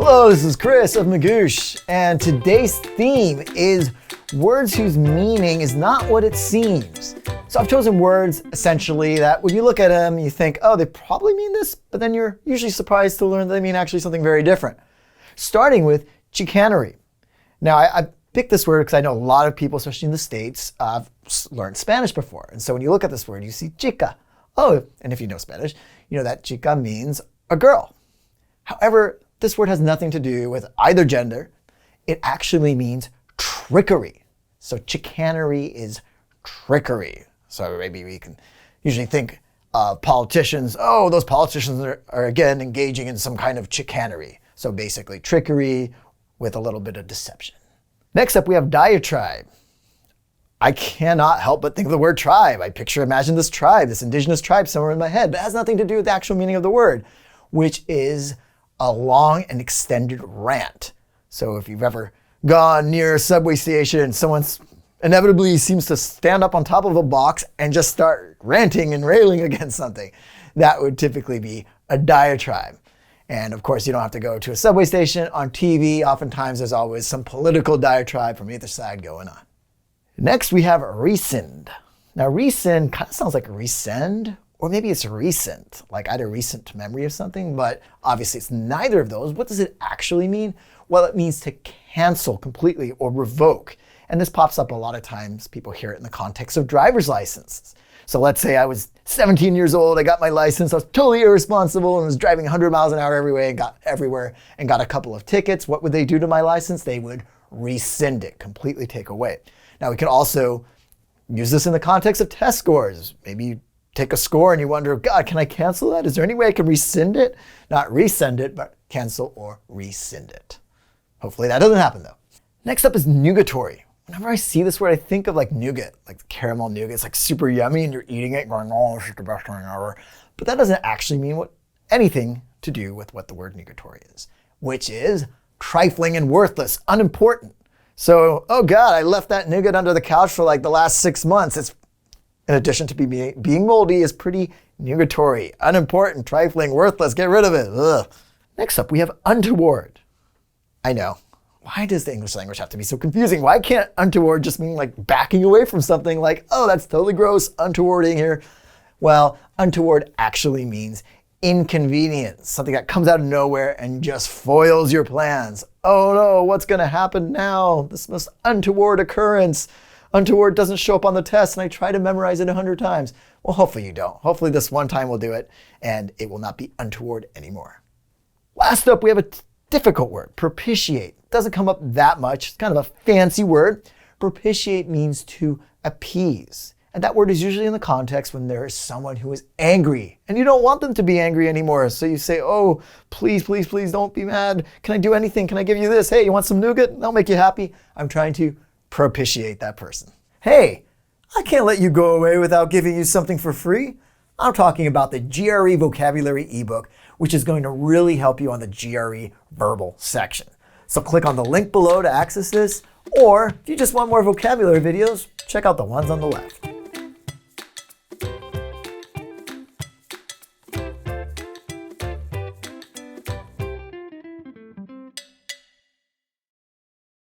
Hello, this is Chris of Magoosh, and today's theme is words whose meaning is not what it seems. So I've chosen words, essentially, that when you look at them, you think, oh, they probably mean this, but then you're usually surprised to learn that they mean actually something very different. Starting with chicanery. Now, I picked this word because I know a lot of people, especially in the States, have learned Spanish before. And so when you look at this word, you see chica. Oh, and if you know Spanish, you know that chica means a girl. However, this word has nothing to do with either gender. It actually means trickery. So chicanery is trickery. So maybe we can usually think of politicians. Oh, those politicians are again engaging in some kind of chicanery. So basically trickery with a little bit of deception. Next up, we have diatribe. I cannot help but think of the word tribe. I imagine this tribe, this indigenous tribe somewhere in my head, but it has nothing to do with the actual meaning of the word, which is a long and extended rant. So if you've ever gone near a subway station, someone inevitably seems to stand up on top of a box and just start ranting and railing against something. That would typically be a diatribe. And of course, you don't have to go to a subway station. On TV, oftentimes there's always some political diatribe from either side going on. Next, we have rescind. Now, rescind kind of sounds like resend, or maybe it's recent, like either recent memory of something, but obviously it's neither of those. What does it actually mean? Well, it means to cancel completely or revoke. And this pops up a lot of times. People hear it in the context of driver's licenses. So let's say I was 17 years old, I got my license, I was totally irresponsible and was driving 100 miles an hour everywhere and got a couple of tickets. What would they do to my license? They would rescind it, completely take away. Now we can also use this in the context of test scores. Maybe you take a score and you wonder, God, can I cancel that? Is there any way I can rescind it? Not resend it, but cancel or rescind it. Hopefully that doesn't happen though. Next up is nugatory. Whenever I see this word, I think of like nougat, like the caramel nougat. It's like super yummy and you're eating it going, oh, this is the best thing ever. But that doesn't actually mean anything to do with what the word nugatory is, which is trifling and worthless, unimportant. So, oh God, I left that nougat under the couch for like the last 6 months. It's, in addition to being moldy, is pretty nugatory, unimportant, trifling, worthless. Get rid of it. Ugh. Next up, we have untoward. I know. Why does the English language have to be so confusing? Why can't untoward just mean like backing away from something like, oh, that's totally gross, untowarding here? Well, untoward actually means inconvenience, something that comes out of nowhere and just foils your plans. Oh no, what's going to happen now? This most untoward occurrence. Untoward doesn't show up on the test and I try to memorize it 100 times. Well, hopefully you don't. Hopefully this one time will do it and it will not be untoward anymore. Last up, we have a difficult word, propitiate. It doesn't come up that much. It's kind of a fancy word. Propitiate means to appease. And that word is usually in the context when there is someone who is angry and you don't want them to be angry anymore. So you say, oh, please, please, please don't be mad. Can I do anything? Can I give you this? Hey, you want some nougat? That'll make you happy. I'm trying to propitiate that person. Hey, I can't let you go away without giving you something for free. I'm talking about the GRE Vocabulary ebook, which is going to really help you on the GRE verbal section. So click on the link below to access this, or if you just want more vocabulary videos, check out the ones on the left.